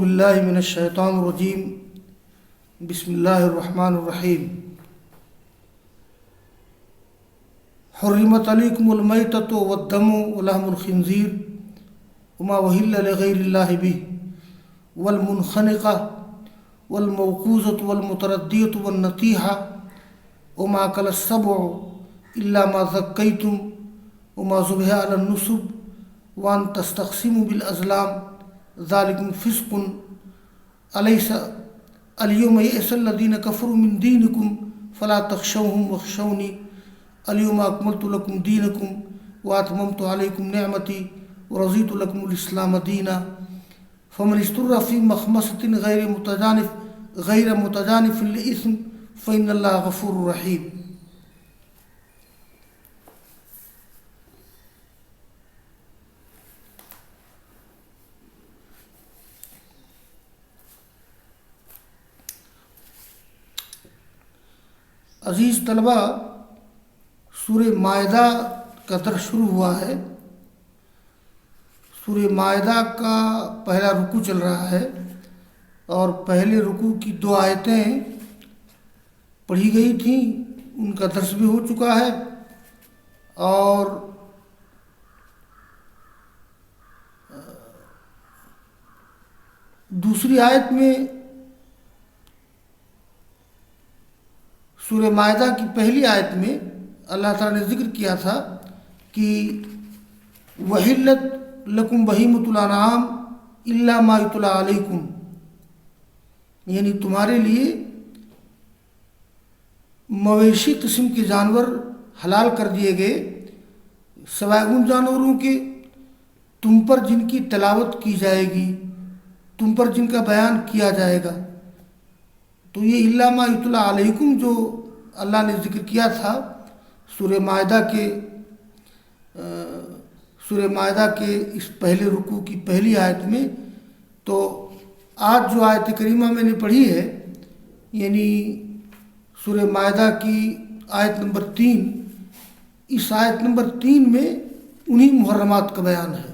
باللہ من الشیطان الرجیم بسم اللہ الرحمن الرحیم حرمت علیکم المیتۃ والدم ولحم الخنزیر وما أهل لغیر اللہ بہ والمنخنقۃ والموقوذۃ والمتردیۃ والنطیحۃ وما أكل السبع إلا ما ذکیتم وما ذبح علی النصب وان تستقسموا بالازلام ذالکم فسق الیس اليوم یئس الذین کفروا من دینکم فلا تخشوهم واخشونی اليوم اکملت لکم دینکم واتممت علیکم نعمتی ورضیت لکم الاسلام دینا فمن اضطر فی مخمصۃ غیر متجانف لإثم فإن اللہ غفور رحیم۔ عزیز طلبہ، سورہ مائدہ کا درس شروع ہوا ہے۔ سورہ مائدہ کا پہلا رکوع چل رہا ہے اور پہلے رکوع کی 2 آیتیں پڑھی گئی تھیں، ان کا درس بھی ہو چکا ہے، اور دوسری آیت میں سورہ مائدہ کی پہلی آیت میں اللہ تعالیٰ نے ذکر کیا تھا کہ وَحِلَّتْ لَكُمْ بَهِیمَةُ الْأَنْعَامِ إِلَّا مَا يُتْلَىٰ عَلَيْكُمْ، یعنی تمہارے لیے مویشی قسم کے جانور حلال کر دیے گئے سوائے ان جانوروں کے تم پر جن کی تلاوت کی جائے گی، تم پر جن کا بیان کیا جائے گا۔ تو یہ الا ما یتلی علیکم جو اللہ نے ذکر کیا تھا سورہ مائدہ کے اس پہلے رکوع کی پہلی آیت میں، تو آج جو آیت کریمہ میں نے پڑھی ہے، یعنی سورہ مائدہ کی آیت نمبر 3، اس آیت نمبر 3 میں انہی محرمات کا بیان ہے،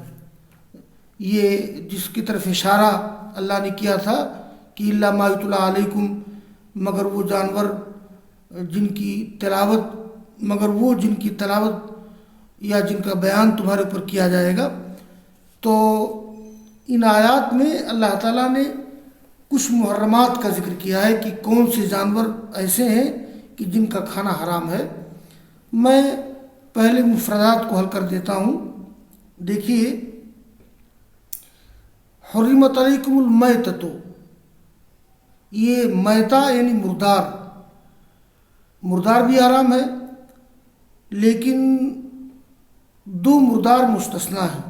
یہ جس کی طرف اشارہ اللہ نے کیا تھا کہ الا ما یتلی علیکم، مگر وہ جن کی تلاوت یا جن کا بیان تمہارے اوپر کیا جائے گا۔ تو ان آیات میں اللہ تعالیٰ نے کچھ محرمات کا ذکر کیا ہے کہ کون سے جانور ایسے ہیں کہ جن کا کھانا حرام ہے۔ میں پہلے مفردات کو حل کر دیتا ہوں۔ دیکھیے، حرمت علیکم المیتۃ، یہ میتہ یعنی مردار بھی حرام ہے، لیکن 2 مردار مستثنا ہیں۔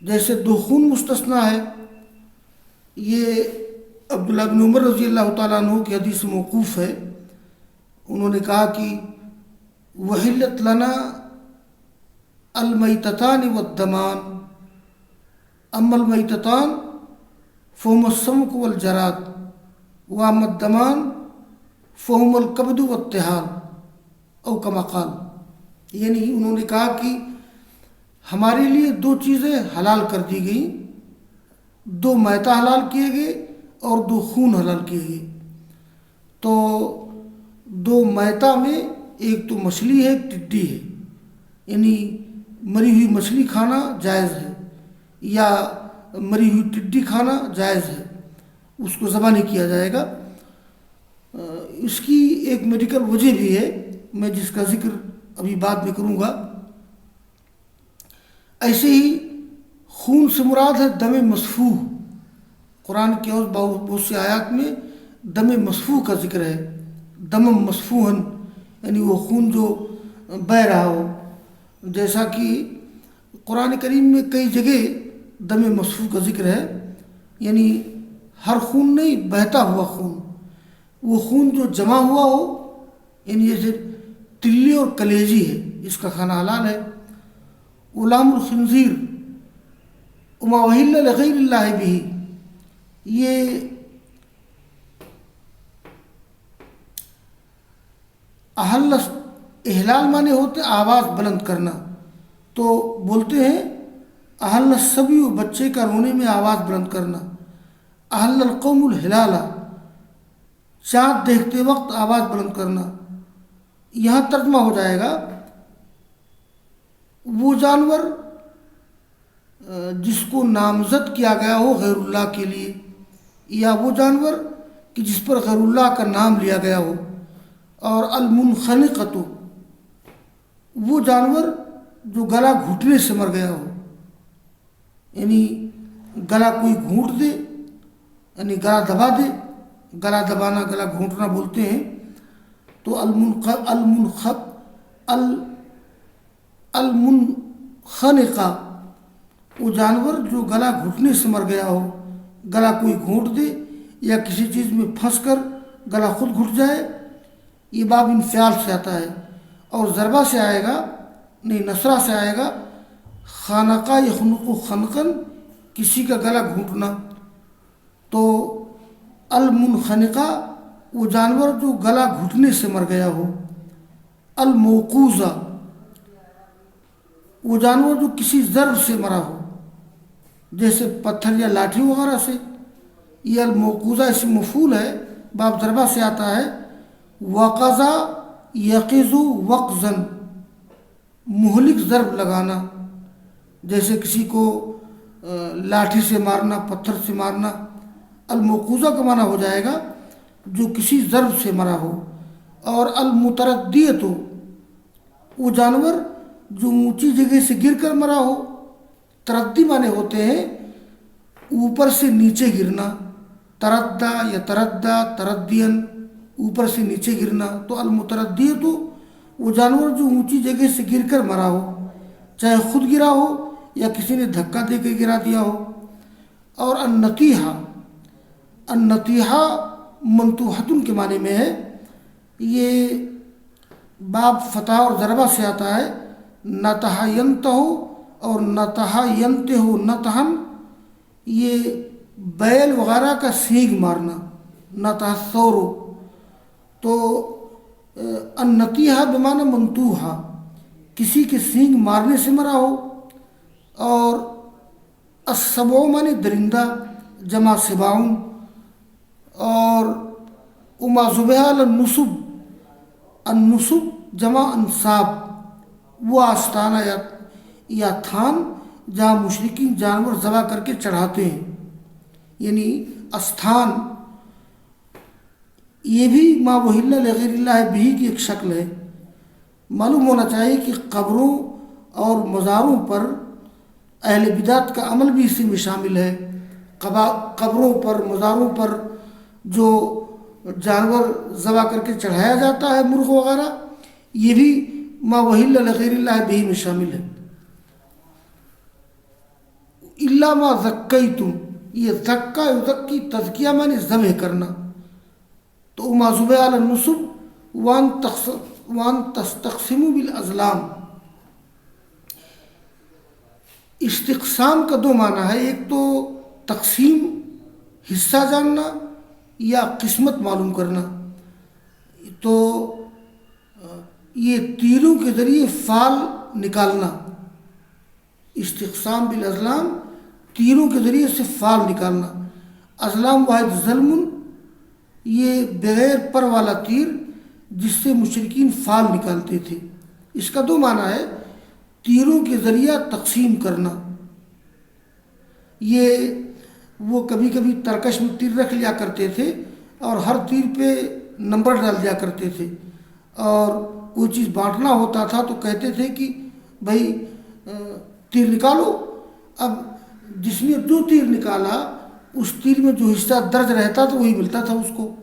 جیسے 2 خون مستثنا ہے، یہ عبداللہ بن عمر رضی اللہ تعالیٰ عنہ کی حدیث موقوف ہے۔ انہوں نے کہا کہ وحلت لنا المیتتان والدمان، اما المیتتان فہم السمک والجراد واما الدمان فہم الکبد والطحال او کما قال، یعنی انہوں نے کہا کہ ہمارے لیے 2 چیزیں حلال کر دی گئیں، 2 میتہ حلال کیے گئے اور 2 خون حلال کیے گئے۔ تو 2 میتہ میں ایک تو مچھلی ہے، ایک ٹڈی ہے، یعنی مری ہوئی مچھلی کھانا جائز ہے یا مری ہوئی ٹڈی کھانا جائز ہے، اس کو ذبح نہیں کیا جائے گا۔ اس کی ایک میڈیکل وجہ بھی ہے، میں جس کا ذکر ابھی بعد میں کروں گا۔ ایسے ہی خون سے مراد ہے دم مسفوح، قرآن کی اور بہت سی آیات میں دم مسفوح کا ذکر ہے، دم مسفوحن، یعنی وہ خون جو بہہ رہا ہو، جیسا کہ قرآن کریم میں کئی جگہ دم مسفوح کا ذکر ہے، یعنی ہر خون نہیں، بہتا ہوا خون، وہ خون جو جمع ہوا ہو، یعنی جیسے تلی اور کلیجی ہے، اس کا کھانا حلال ہے۔ ولحم الخنزیر وما أهل لغیر اللہ بہ، یہ احلال معنی ہوتے آواز بلند کرنا، تو بولتے ہیں احل الصبی، بچے کا رونے میں آواز بلند کرنا، احل القوم الہلال، چاند دیکھتے وقت آواز بلند کرنا۔ یہاں ترجمہ ہو جائے گا وہ جانور جس کو نامزد کیا گیا ہو غیر اللہ کے لیے، یا وہ جانور کہ جس پر غیر اللہ کا نام لیا گیا ہو، اور المنخنقۃ، وہ جانور جو گلا گھٹنے سے مر گیا ہو، یعنی گلا کوئی گھونٹ دے، یعنی گلا دبا دے، گلا دبانا گلا گھونٹنا بولتے ہیں۔ تو المنخنقہ، وہ جانور جو گلا گھٹنے سے مر گیا ہو، گلا کوئی گھونٹ دے یا کسی چیز میں پھنس کر گلا خود گھٹ جائے، یہ باب انفعال سے آتا ہے، اور ضربہ سے آئے گا، نہیں نصرہ سے آئے گا، خانقہ یخنق خنقن، کسی کا گلا گھونٹنا۔ تو المنخنقہ وہ جانور جو گلا گھٹنے سے مر گیا ہو، الموقوذہ وہ جانور جو کسی ضرب سے مرا ہو، جیسے پتھر یا لاٹھی وغیرہ سے، یہ الموقوذہ اسم مفعول ہے، باب ضربہ سے آتا ہے۔ وقذا یقظ وقزن، مہلک ضرب لگانا، جیسے کسی کو لاٹھی سے مارنا، پتھر سے مارنا۔ الموقوذہ کا معنی ہو جائے گا جو کسی ضرب سے مرا ہو۔ اور المتردیۃ وہ جانور جو اونچی جگہ سے گر کر مرا ہو، تردی معنی ہوتے ہیں اوپر سے نیچے گرنا، تردہ یا تردہ تردین، اوپر سے نیچے گرنا۔ تو المتردیۃ وہ جانور جو اونچی جگہ سے گر کر مرا ہو، چاہے خود گرا ہو یا کسی نے دھکا دے کے گرا دیا ہو۔ اور النطیحہ، النطیحہ منطوحۃ کے معنی میں ہے، یہ باب فتح اور ضربہ سے آتا ہے۔ نطح ینتہ اور نطح ینتہ نطحن، یہ بیل وغیرہ کا سینگ مارنا، نطح الثور۔ تو النطیحہ بمعنی منطوحہ، کسی کے سینگ مارنے سے مرا ہو۔ اور السبع معنی درندہ، جمع سباؤن۔ اور وما ذبح علی النصب، النصب جمع انصاب، وہ آستانہ یا تھان جہاں مشرکین جانور ذبح کر کے چڑھاتے ہیں، یعنی استھان۔ یہ بھی ما وحل لغیر اللہ بھی کی ایک شکل ہے۔ معلوم ہونا چاہیے کہ قبروں اور مزاروں پر اہل بدعت کا عمل بھی اسی میں شامل ہے۔ قبروں پر، مزاروں پر جو جانور ذبح کر کے چڑھایا جاتا ہے، مرغ وغیرہ، یہ بھی ما وحل لغیر اللہ بھی میں شامل ہے۔ الا ما ذکیتم، یہ ذکا یذکی تزکیہ معنی ذبح کرنا۔ تو ما ذبح علی النصب وان تستقسموا بالازلام، استقسام کا دو معنی ہے، ایک تو تقسیم حصہ جاننا یا قسمت معلوم کرنا۔ تو یہ تیروں کے ذریعے فال نکالنا، استقسام بالازلام، تیروں کے ذریعے سے فال نکالنا۔ ازلام واحد ظلم، یہ بغیر پر والا تیر جس سے مشرکین فال نکالتے تھے۔ اس کا دو معنی ہے، تیروں کے ذریعہ تقسیم کرنا، یہ وہ کبھی کبھی ترکش میں تیر رکھ لیا کرتے تھے اور ہر تیر پہ نمبر ڈال دیا کرتے تھے، اور کوئی چیز بانٹنا ہوتا تھا تو کہتے تھے کہ بھائی تیر نکالو۔ اب جس نے جو تیر نکالا اس تیر میں جو حصہ درج رہتا تھا وہی ملتا تھا اس کو،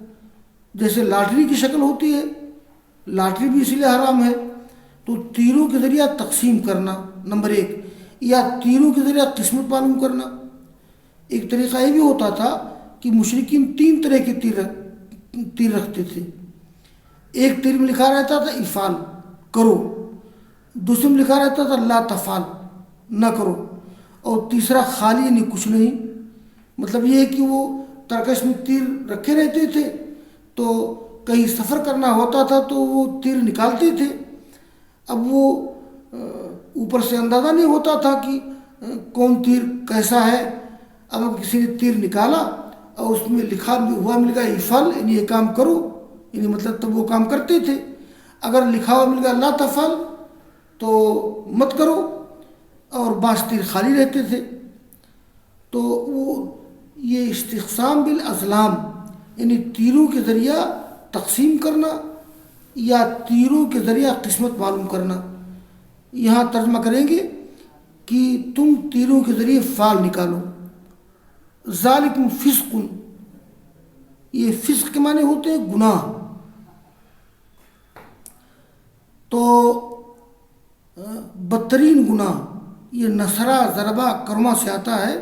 جیسے لاٹری کی شکل ہوتی ہے، لاٹری بھی اسی لیے حرام ہے۔ تو تیروں کے ذریعہ تقسیم کرنا نمبر ایک، یا تیروں کے ذریعہ قسمت معلوم کرنا۔ ایک طریقہ یہ بھی ہوتا تھا کہ مشرکین 3 طرح کے تیر رکھتے تھے۔ ایک تیر میں لکھا رہتا تھا افعال، کرو، دوسرے میں لکھا رہتا تھا لا تفعل، نہ کرو، اور تیسرا خالی یعنی کچھ نہیں۔ مطلب یہ ہے کہ وہ ترکش میں تیر رکھے رہتے تھے، تو کہیں سفر کرنا ہوتا تھا تو وہ تیر نکالتے تھے۔ اب وہ اوپر سے اندازہ نہیں ہوتا تھا کہ کون تیر کیسا ہے. اب اگر کسی نے تیر نکالا اور اس میں لکھا ہوا مل گیا افعل یعنی یہ کام کرو، یعنی مطلب تب وہ کام کرتے تھے. اگر لکھا ہوا مل گیا لا تفعل تو مت کرو، اور بعض تیر خالی رہتے تھے. تو وہ یہ استقسام بالازلام یعنی تیروں کے ذریعہ تقسیم کرنا یا تیروں کے ذریعہ قسمت معلوم کرنا. یہاں ترجمہ کریں گے کہ تم تیروں کے ذریعے فعل نکالو. ذالکم فسق، یہ فسق کے معنی ہوتے ہیں گناہ. تو بدترین گناہ یہ نصرہ ضربہ کرما سے آتا ہے.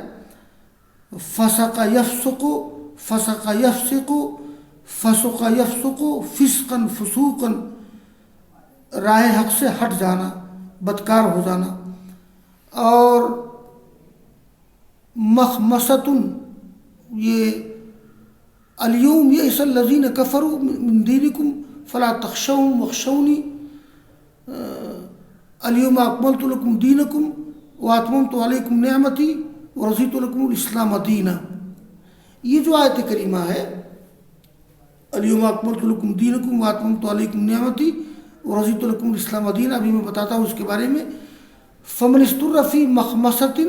فسق یفسق، فسق یفسق، فسق یفسق فسقا فسوقا، راہ حق سے ہٹ جانا، بدکار ہو جانا. اور مخمصۃ، یہ الیوم یئس الذین کفروا من دینکم فلا تخشوهم واخشونی الیوم اکملت لکم دینکم واتممت علیکم نعمتی ورضیت لکم الاسلام دینا. یہ جو آیت کریمہ ہے الیوم اکملت لکم دینکم واتممت علیکم نعمتی ورضیت لکم الاسلام دینا، ابھی میں بتاتا ہوں اس کے بارے میں. فمن استر فی مخمصۃ،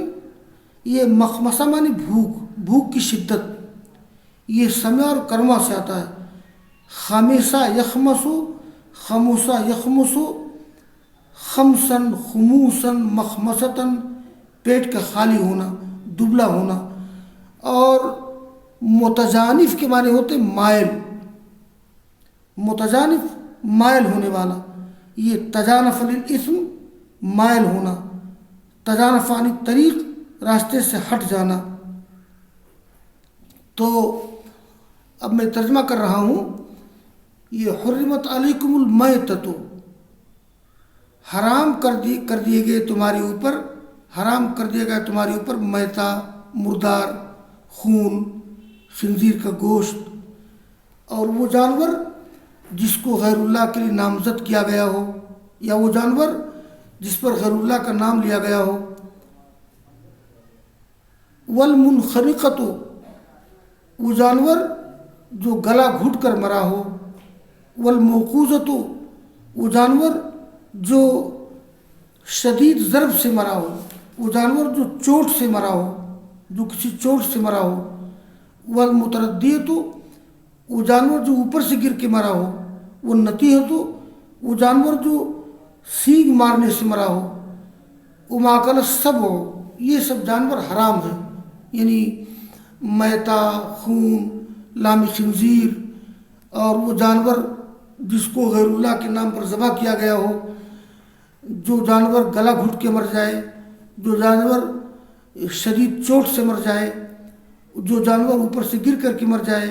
یہ مخمصہ معنی بھوک، بھوک کی شدت. یہ سمع اور کرما سے آتا ہے. خامسہ یخمسو، خموسہ یخمسو، خمسن خموسن مخمصتاً، پیٹ کا خالی ہونا، دبلا ہونا. اور متجانف کے معنی ہوتے مائل، متجانف مائل ہونے والا. یہ تجانف للاسم مائل ہونا، تجانف عن الطریق راستے سے ہٹ جانا. تو اب میں ترجمہ کر رہا ہوں. یہ حرمت علیکم المیتۃ، حرام کر دیے گئے تمہارے اوپر، حرام کر دیا گیا تمہارے اوپر میتا، مردار، خون، خنزیر کا گوشت، اور وہ جانور جس کو غیر اللہ کے لیے نامزد کیا گیا ہو، یا وہ جانور جس پر غیر اللہ کا نام لیا گیا ہو. والمنخنقۃ، وہ جانور جو گلا گھٹ کر مرا ہو. والموقوذۃ، وہ جانور جو شدید ضرب سے مرا ہو، وہ جانور جو چوٹ سے مرا ہو، جو کسی چوٹ سے مرا ہو. والمتردیۃ، وہ جانور جو اوپر سے گر کے مرا ہو. والنطیحۃ، وہ جانور جو سینگ مارنے سے مرا ہو. وما اکل السبع، یہ سب جانور حرام ہیں، یعنی میتا، خون، لام خنزیر، اور وہ جانور جس کو غیر اللہ کے نام پر ذبح کیا گیا ہو، جو جانور گلا گھٹ کے مر جائے، جو جانور شدید چوٹ سے مر جائے، جو جانور اوپر سے گر کر کے مر جائے،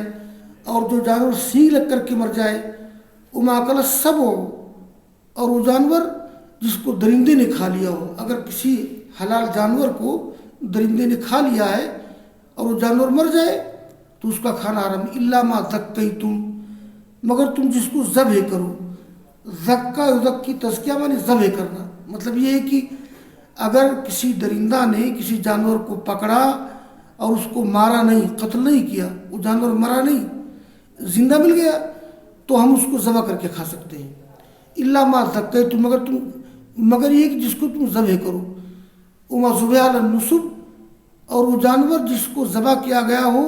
اور جو جانور سینگ لگ کر کے مر جائے. وما اکل السبع، اور وہ جانور جس کو درندے نے کھا لیا ہو. اگر کسی حلال جانور کو درندے نے کھا لیا ہے اور وہ جانور مر جائے تو اس کا کھانا حرام. الا ما ذکیتم، مگر تم جس کو ذبح کرو. ذکا یذکی تزکیہ معنی ذبح کرنا. مطلب یہ ہے کہ اگر کسی درندہ نے کسی جانور کو پکڑا اور اس کو مارا نہیں، قتل نہیں کیا، وہ جانور مرا نہیں، زندہ مل گیا، تو ہم اس کو ذبح کر کے کھا سکتے ہیں. الا ما ذکیتم، مگر یہ کہ جس کو تم ذبح کرو. وما ذبح علی النصب، اور وہ جانور جس کو ذبح کیا گیا ہو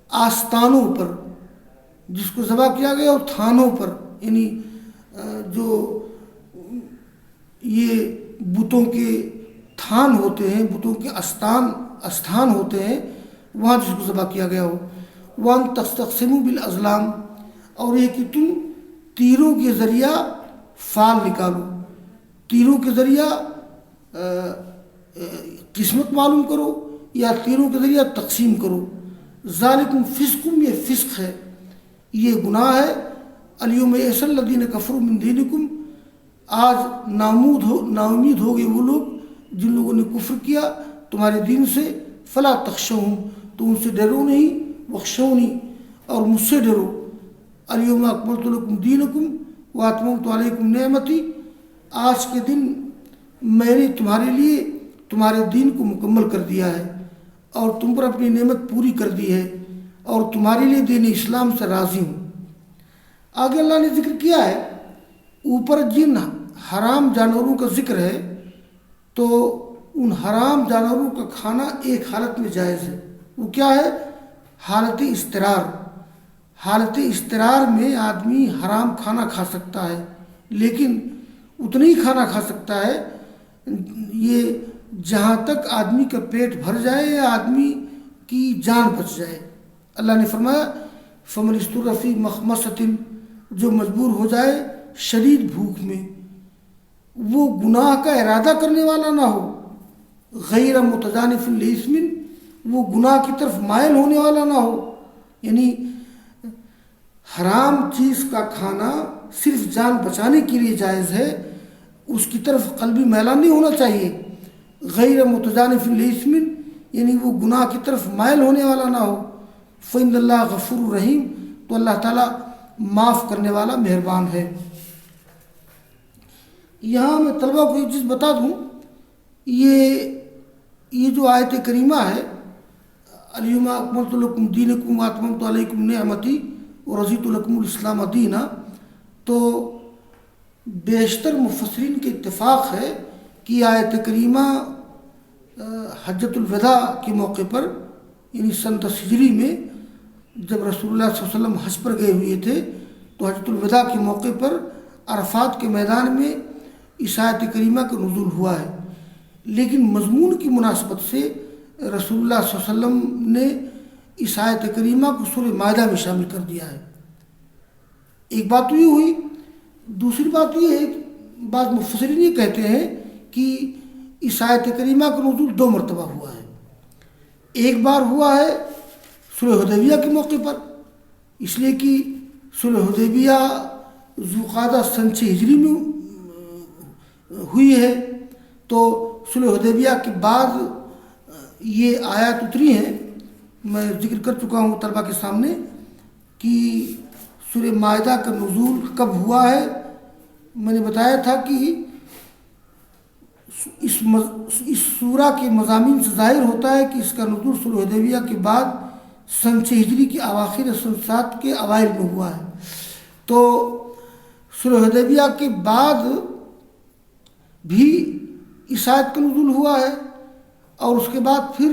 آستانوں پر، جس کو ذبح کیا گیا ہو تھانوں پر، یعنی جو یہ بتوں کے تھان ہوتے ہیں، بتوں کے استھان ہوتے ہیں، وہاں جس کو ذبح کیا گیا ہو. وَأَن تَسْتَقْسِمُوا بِالْأَزْلَامِ، اور یہ کہ تم تیروں کے ذریعہ فعل نکالو، تیروں کے ذریعہ قسمت معلوم کرو یا تیروں کے ذریعہ تقسیم کرو. ذالکم فسقم، یہ فسق ہے، یہ گناہ ہے. الیوم یئس الذین کفروا من دینکم، آج ناامید ہو گئے وہ لوگ جن لوگوں نے کفر کیا تمہارے دین سے. فلا تخشوہم، تو ان سے ڈرو نہیں. واخشونی، اور مجھ سے ڈرو. الیوم اکملت لکم دینکم واتممت علیکم نعمتی، آج کے دن میں نے تمہارے لیے تمہارے دین کو مکمل کر دیا ہے اور تم پر اپنی نعمت پوری کر دی ہے اور تمہارے لیے دین اسلام سے راضی ہوں۔ آگے اللہ نے ذکر کیا ہے، اوپر جن حرام جانوروں کا ذکر ہے تو ان حرام جانوروں کا کھانا ایک حالت میں جائز ہے، وہ کیا ہے؟ حالت اضطرار۔ حالت اضطرار میں آدمی حرام کھانا کھا سکتا ہے، لیکن اتنا ہی کھانا کھا سکتا ہے یہ جہاں تک آدمی کا پیٹ بھر جائے یا آدمی کی جان بچ جائے۔ اللہ نے فرمایا فمن اضطر فی مخمصۃ، جو مجبور ہو جائے شدید بھوک میں، وہ گناہ کا ارادہ کرنے والا نہ ہو، غیر متجانف لإثم، وہ گناہ کی طرف مائل ہونے والا نہ ہو۔ یعنی حرام چیز کا کھانا صرف جان بچانے کے لیے جائز ہے، اس کی طرف قلبی میلان نہیں ہونا چاہیے۔ غیر متجانف لإثم یعنی وہ گناہ کی طرف مائل ہونے والا نہ ہو۔ فإن اللہ غفور رحیم، تو اللہ تعالیٰ معاف کرنے والا مہربان ہے۔ یہاں میں طلبہ کو ایک چیز بتا دوں، یہ جو آیت کریمہ ہے الیوم اکملت لکم دینکم واتممت علیکم نعمتی ورضیت لکم الاسلام دینا، تو بیشتر مفسرین کے اتفاق ہے کہ آیت کریمہ حجۃ الوداع کے موقع پر، یعنی سن 10 ہجری میں جب رسول اللہ صلی اللہ علیہ وسلم حج پر گئے ہوئے تھے تو حجۃ الوداع کے موقع پر عرفات کے میدان میں اس آیت کریمہ کا نزول ہوا ہے، لیکن مضمون کی مناسبت سے رسول اللہ صلی اللہ علیہ وسلم نے اس آیت کریمہ کو سورہ مائدہ میں شامل کر دیا ہے۔ ایک بات تو یہ ہوئی، دوسری بات یہ ہے کہ بعض مفسرین یہ کہتے ہیں کہ اس آیت کریمہ کا نزول 2 مرتبہ ہوا ہے۔ ایک بار ہوا ہے صلح حدیبیہ کے موقع پر، اس لیے کہ صلح حدیبیہ ذوالقعدہ سن 6 ہجری میں ہوئی ہے، تو صلح حدیبیہ کے بعد یہ آیات اتری ہیں۔ میں ذکر کر چکا ہوں طلبہ کے سامنے کہ سورہ مائدہ کا نزول کب ہوا ہے۔ میں نے بتایا تھا کہ اس سورہ کے مضامین سے ظاہر ہوتا ہے کہ اس کا نزول صلح حدیبیہ کے بعد سن 6 ہجری کے اواخر سن 7 کے اوائل میں ہوا ہے۔ تو صلح حدیبیہ کے بعد بھی اس آیت کا نزول ہوا ہے، اور اس کے بعد پھر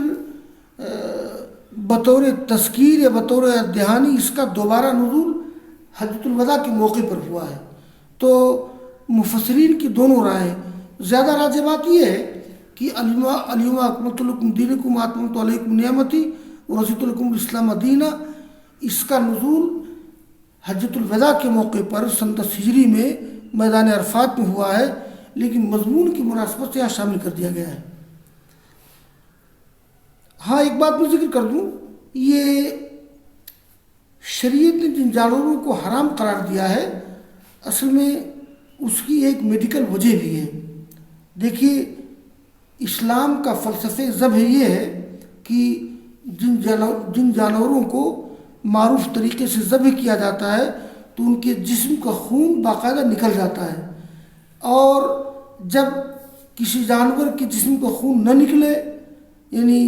بطور تذکیر یا بطور دہانی اس کا دوبارہ نزول حجۃ الوداع کے موقع پر ہوا ہے۔ تو مفسرین کی دونوں رائے، زیادہ راجح بات یہ ہے کہ الیوم اکملت لکم دینکم واتممت علیکم نعمتی ورضیت لکم الاسلام دینا، اس کا نزول حجۃ الوداع کے موقع پر سن 10 ہجری میں میدان عرفات میں ہوا ہے، لیکن مضمون کی مناسبت سے یہاں شامل کر دیا گیا ہے۔ ہاں ایک بات میں ذکر کر دوں، یہ شریعت نے جن جانوروں کو حرام قرار دیا ہے اصل میں اس کی ایک میڈیکل وجہ بھی ہے۔ دیکھیے اسلام کا فلسفہ ذبح یہ ہے کہ جن جانوروں کو معروف طریقے سے ذبح کیا جاتا ہے تو ان کے جسم کا خون باقاعدہ نکل جاتا ہے، اور جب کسی جانور کے جسم کا خون نہ نکلے، یعنی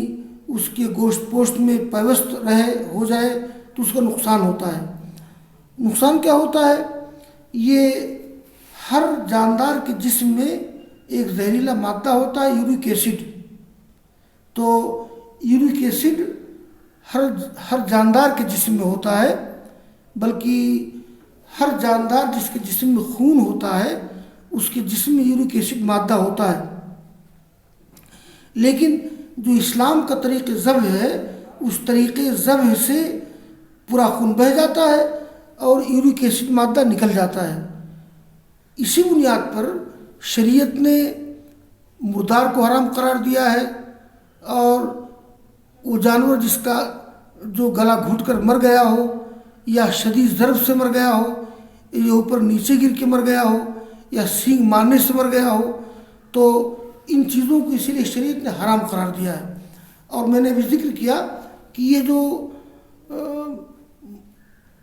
اس کے گوشت پوشت میں پیوست ہو جائے تو اس کا نقصان ہوتا ہے۔ نقصان کیا ہوتا ہے؟ یہ ہر جاندار کے جسم میں ایک زہریلا مادہ ہوتا ہے یورک ایسڈ، تو یورک ایسڈ ہر جاندار کے جسم میں ہوتا ہے، بلکہ ہر جاندار جس کے جسم میں خون ہوتا ہے اس کے جسم میں یورک ایسڈ مادہ ہوتا ہے، لیکن جو اسلام کا طریق ذبح ہے اس طریقے ذبح سے پورا خون بہہ جاتا ہے اور یورک ایسڈ مادہ نکل جاتا ہے۔ اسی بنیاد پر شریعت نے مردار کو حرام قرار دیا ہے، اور وہ جانور جس کا جو گلا گھوٹ کر مر گیا ہو یا شدید ضرب سے مر گیا ہو یا اوپر نیچے گر کے مر گیا ہو یا سینگ مارنے سے مر گیا ہو، تو ان چیزوں کو اسی لیے شریعت نے حرام قرار دیا ہے۔ اور میں نے بھی ذکر کیا کہ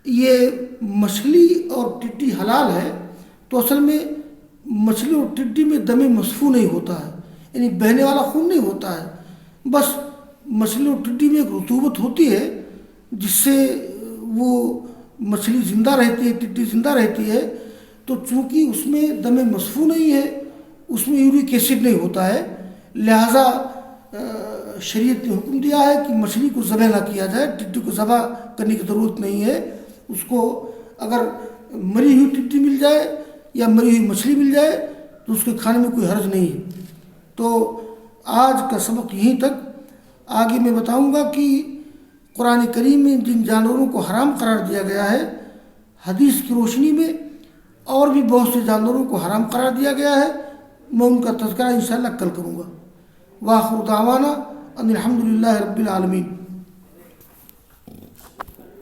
یہ مچھلی اور ٹڈی حلال ہے، تو اصل میں مچھلی اور ٹڈی میں دم مسفو نہیں ہوتا ہے، یعنی بہنے والا خون نہیں ہوتا ہے، بس مچھلی اور ٹڈی میں ایک رطوبت ہوتی ہے جس سے وہ مچھلی زندہ رہتی ہے، ٹڈی زندہ رہتی ہے۔ تو چونکہ اس میں دم مصفوع نہیں ہے، اس میں یورک ایسڈ نہیں ہوتا ہے، لہٰذا شریعت نے حکم دیا ہے کہ مچھلی کو ذبح نہ کیا جائے، ٹڈی کو ذبح کرنے کی ضرورت نہیں ہے۔ اس کو اگر مری ہوئی ٹڈی مل جائے یا مری ہوئی مچھلی مل جائے تو اس کے کھانے میں کوئی حرج نہیں ہے۔ تو آج کا سبق یہیں تک، آگے میں بتاؤں گا کہ قرآن کریم میں جن جانوروں کو حرام قرار دیا گیا ہے، حدیث کی روشنی میں اور بھی بہت سے جانوروں کو حرام قرار دیا گیا ہے، میں ان کا تذکرہ انشاءاللہ کل کروں گا۔ وآخر دعوانا ان الحمد للہ رب العالمین۔